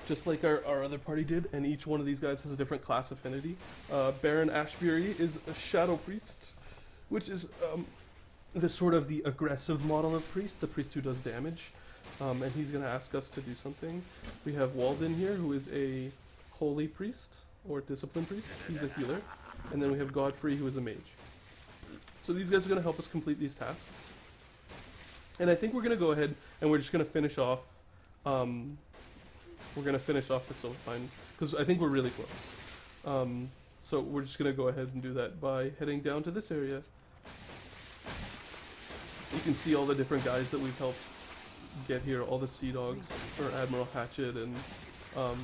just like our other party did, and each one of these guys has a different class affinity. Baron Ashbury is a Shadow Priest, which is the sort of the aggressive model of priest, the priest who does damage, and he's going to ask us to do something. We have Walden here, who is a Holy Priest, or Discipline Priest. He's a healer. And then we have Godfrey, who is a mage. So these guys are going to help us complete these tasks. And I think we're going to go ahead and we're just going to finish off. We're going to finish off the Silverpine because I think we're really close. So we're just going to go ahead and do that by heading down to this area. You can see all the different guys that we've helped get here, all the Sea Dogs for Admiral Hatchet and all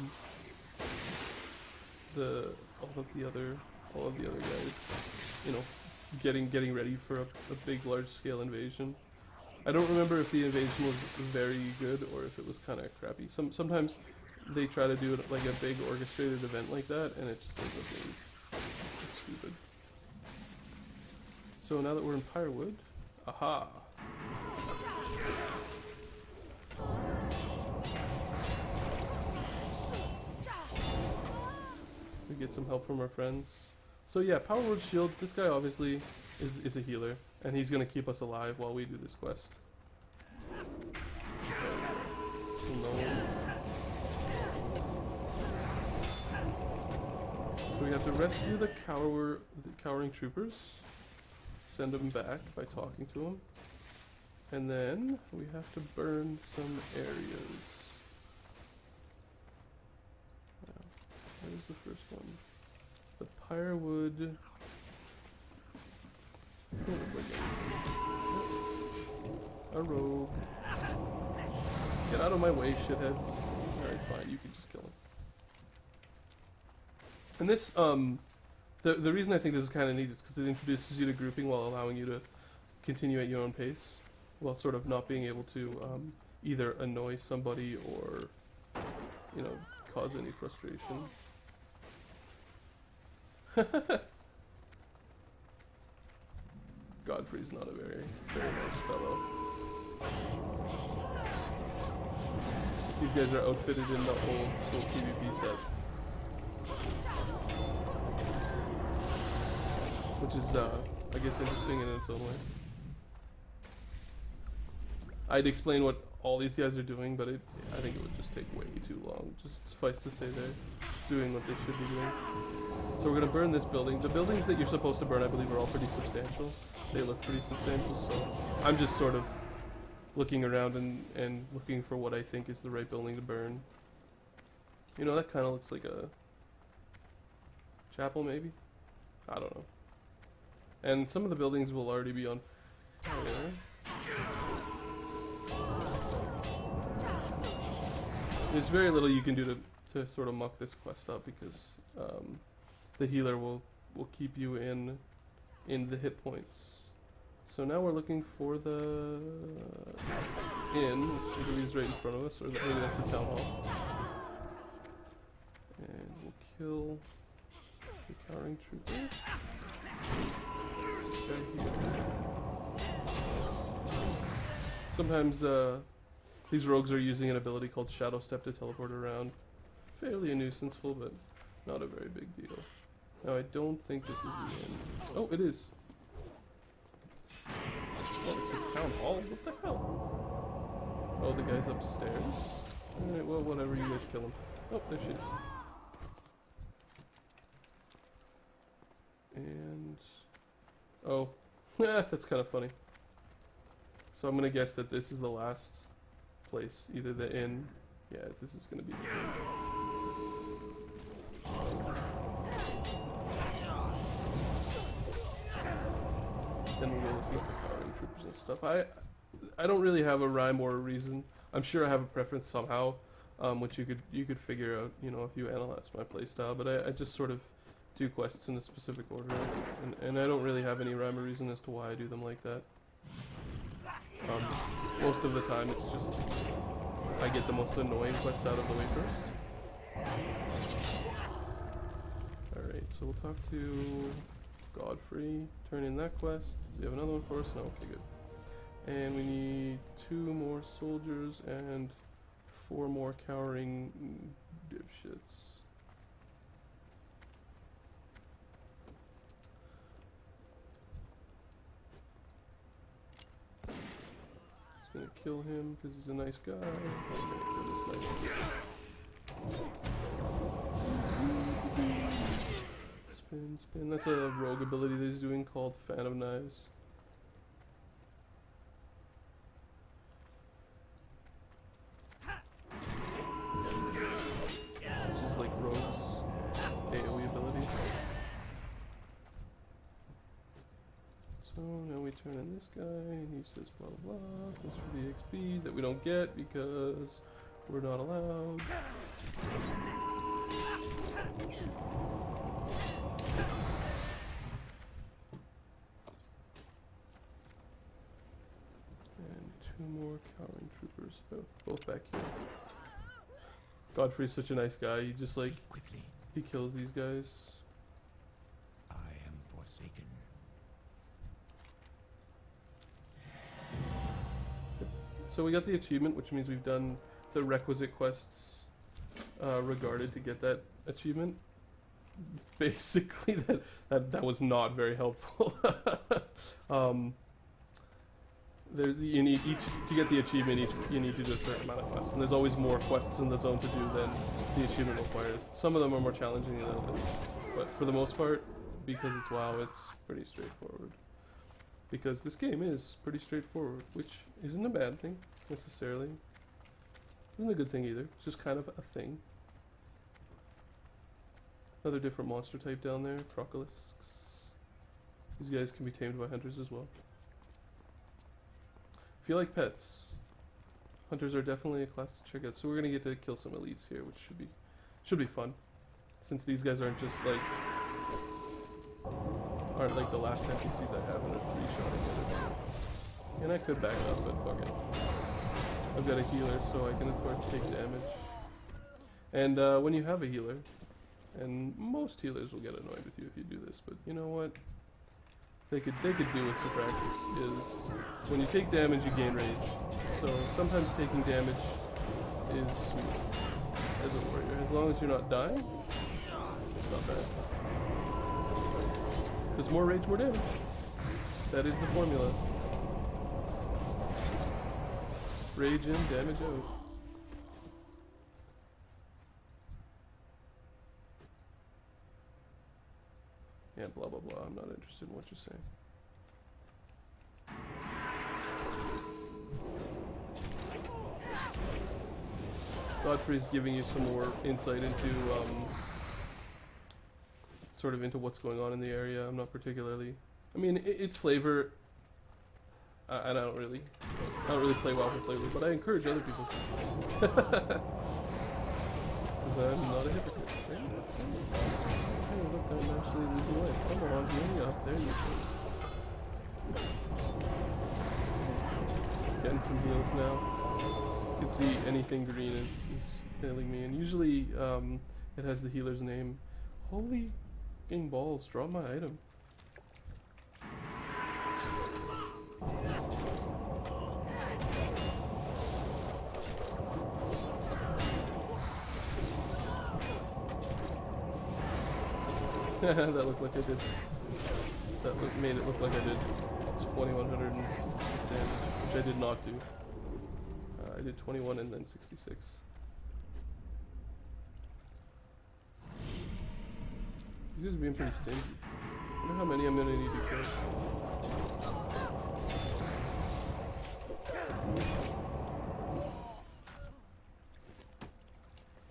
of the other guys, you know, getting ready for a big, large-scale invasion. I don't remember if the invasion was very good or if it was kind of crappy. Sometimes they try to do it like a big orchestrated event like that, and it just ends up being stupid. So now that we're in Pyrewood, aha! We get some help from our friends. So yeah, Power Word Shield, this guy obviously is a healer, and he's going to keep us alive while we do this quest. So we have to rescue the cowering troopers, send them back by talking to them, and then we have to burn some areas. Where's the first one? The Pyrewood. A rogue. Get out of my way, shitheads. Alright, fine, you can just kill him. And this, the reason I think this is kind of neat is because it introduces you to grouping while allowing you to continue at your own pace, while sort of not being able to either annoy somebody or, you know, cause any frustration. Godfrey's not a very nice fellow. These guys are outfitted in the old school PvP set, which is, I guess, interesting in its own way. I'd explain what all these guys are doing, but I think it would just take way too long. Just suffice to say they're doing what they should be doing. So we're going to burn this building. The buildings that you're supposed to burn, I believe, are all pretty substantial. They look pretty substantial, so I'm just sort of looking around and looking for what I think is the right building to burn. You know, that kind of looks like a chapel, maybe? I don't know. And some of the buildings will already be on fire. There's very little you can do to sort of muck this quest up because the healer will keep you in the hit points. So now we're looking for the inn, which I believe is right in front of us, or maybe that's the town hall. And we'll kill the cowering trooper. This guy here. Sometimes these rogues are using an ability called Shadow Step to teleport around. Fairly a nuisanceful, but not a very big deal. Now I don't think this is the end. Oh, it is. Oh, it's a town hall? What the hell? Oh, the guy's upstairs? Alright, well, whatever, you guys kill him. Oh, there she is. And... oh. That's kind of funny. So I'm gonna guess that this is the last place. Either the inn... yeah, this is gonna be the inn. Then we'll go looking for cowering troopers and stuff. I don't really have a rhyme or a reason. I'm sure I have a preference somehow, which you could figure out, you know, if you analyze my playstyle. But I just sort of do quests in a specific order, and I don't really have any rhyme or reason as to why I do them like that. Most of the time, it's just I get the most annoying quest out of the way first. Alright, so we'll talk to Godfrey, turn in that quest. Does he have another one for us? No, okay, good. And we need 2 more soldiers and 4 more cowering dipshits. Just gonna kill him because he's a nice guy. Oh, my goodness, nice. Spin, spin. That's a rogue ability that he's doing called Fan of Knives. Which is like Rogue's AoE ability. So now we turn in this guy and he says blah blah blah. Thanks for the XP that we don't get because we're not allowed. More cowering troopers, both back here. Godfrey's such a nice guy. He just like he kills these guys. I am forsaken. So we got the achievement, which means we've done the requisite quests regarded to get that achievement. Basically, that was not very helpful. You need to get the achievement. You need to do a certain amount of quests, and there's always more quests in the zone to do than the achievement requires. Some of them are more challenging than others, but for the most part, because it's WoW, it's pretty straightforward. Because this game is pretty straightforward, which isn't a bad thing necessarily. Isn't a good thing either. It's just kind of a thing. Another different monster type down there, Crocolisks. These guys can be tamed by hunters as well. If you like pets, hunters are definitely a class to check out. So we're gonna get to kill some elites here, which should be fun. Since these guys aren't just like the last NPCs I have in a 3-shot. And I could back up, but fuck it. I've got a healer, so I can afford to take damage. And when you have a healer, and most healers will get annoyed with you if you do this, but you know what? They could do with some practice is when you take damage you gain rage. So sometimes taking damage is sweet as a warrior. As long as you're not dying, it's not bad. Because more rage, more damage. That is the formula. Rage in, damage out. Yeah, blah blah blah. I'm not interested in what you're saying. Godfrey's giving you some more insight into sort of into what's going on in the area. I'm not particularly. I mean, it's flavor. I don't really play WoW for flavor, but I encourage other people. Because I'm not a hypocrite. Right? Oh, look, I'm actually losing life. Come on, heal me up. There you go. Getting some heals now. You can see anything green is healing me, and usually it has the healer's name. Holy fucking balls! Drop my item. That looked like I did. Made it look like I did 2,166 damage, which I did not do. I did 21 and then 66. These guys are being pretty stingy. I wonder how many I'm gonna need to kill.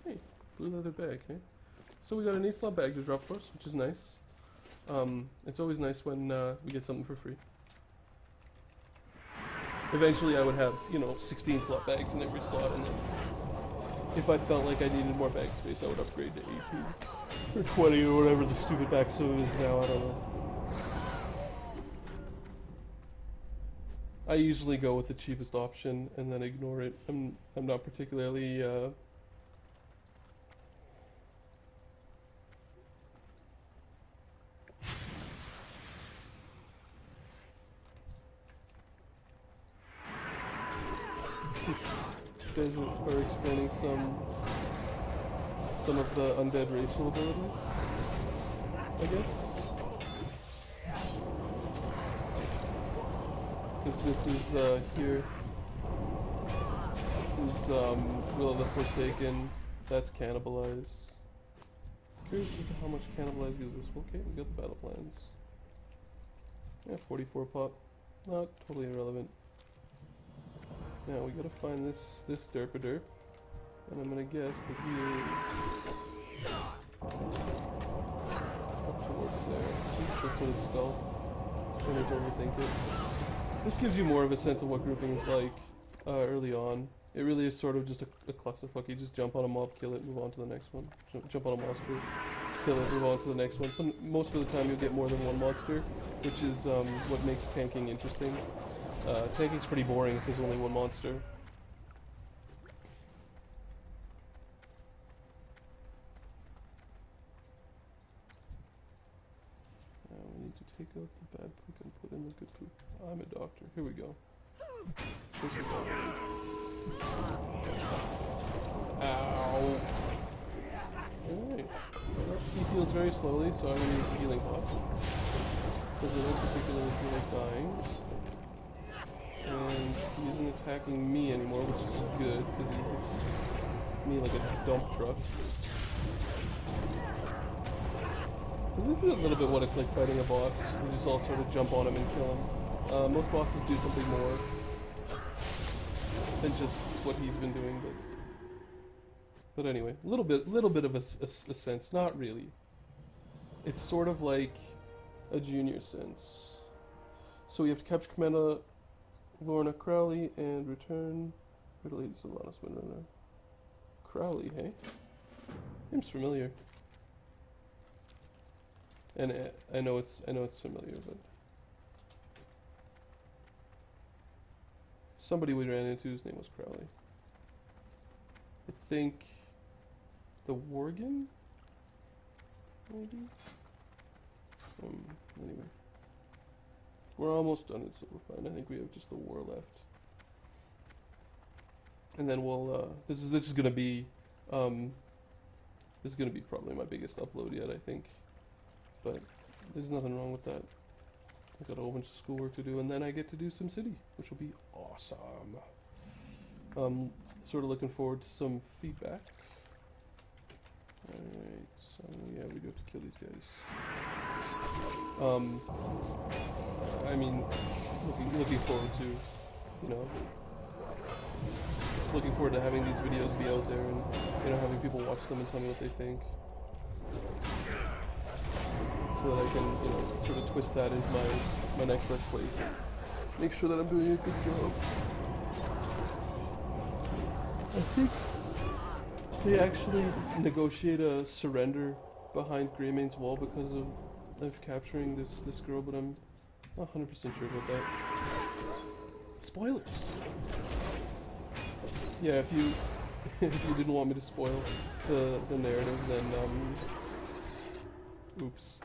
Hey, blue leather bag, eh? So we got an 8-slot bag to drop for us, which is nice. It's always nice when we get something for free. Eventually I would have, 16-slot bags in every slot, and then if I felt like I needed more bag space, I would upgrade to 18 or 20 or whatever the stupid Baxo is now, I don't know. I usually go with the cheapest option and then ignore it. I'm not particularly guys are explaining some some of the undead racial abilities, I guess. Because this is here. This is Will of the Forsaken. That's Cannibalize. Curious as to how much Cannibalize gives us. Okay, we got the battle plans. Yeah, 44 pop. Not totally irrelevant. Now we gotta find this derp-a-derp. And I'm gonna guess that he is up towards there. Let's look for the skull. Don't need to overthink it. This gives you more of a sense of what grouping is like early on. It really is sort of just a clusterfuck. You just jump on a mob, kill it, move on to the next one. Jump on a monster, kill it, move on to the next one. Most of the time you'll get more than one monster, which is what makes tanking interesting. Tanking's pretty boring if there's only one monster. We need to take out the bad poop and put in the good poop. I'm a doctor. Here we go. This is ow. Alright. He heals very slowly, so I'm going to use a healing pot. Because I don't particularly feel like dying. And he isn't attacking me anymore, which is good, because he hits me like a dump truck. So this is a little bit what it's like fighting a boss. You just all sort of jump on him and kill him. Most bosses do something more than just what he's been doing, but anyway, a little bit of a sense. Not really. It's sort of like a junior sense. So we have to capture Commander Lorna Crowley and return Lady Sylvanas Winrunner. Crowley, hey? Seems familiar. And I know it's familiar, but somebody we ran into whose name was Crowley. I think the Worgen, maybe. Anyway, we're almost done in Silverfine. I think we have just the war left, and then we'll. This is gonna be probably my biggest upload yet, I think. But there's nothing wrong with that. I've got a whole bunch of schoolwork to do, and then I get to do SimCity, which will be awesome. Sort of looking forward to some feedback. Alright, so yeah, we do have to kill these guys. I mean, looking forward to, you know, looking forward to having these videos be out there and, you know, having people watch them and tell me what they think. So that I can, you know, sort of twist that into my next Let's Plays and make sure that I'm doing a good job. I think they actually negotiate a surrender behind Greymane's wall because of capturing this girl, but I'm not 100% sure about that. Spoilers! Yeah, if you didn't want me to spoil the narrative, then oops.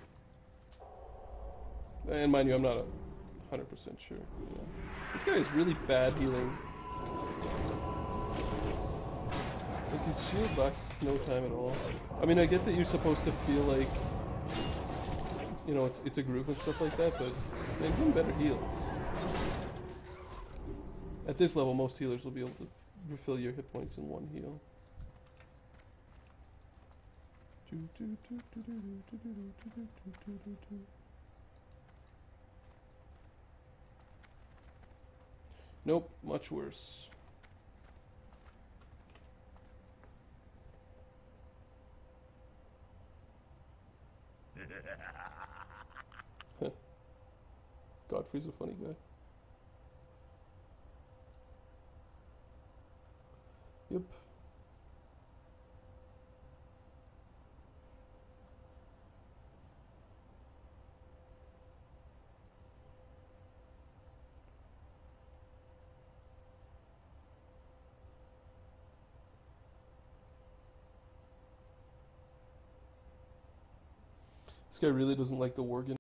And mind you, I'm not 100% sure. Yeah. This guy is really bad healing. Like, his shield lasts no time at all. I mean, I get that you're supposed to feel like, you know, it's a group and stuff like that, but man, give him better heals. At this level, most healers will be able to refill your hit points in one heal. Nope, much worse. Godfrey's a funny guy. Yep. This guy really doesn't like the Worgen.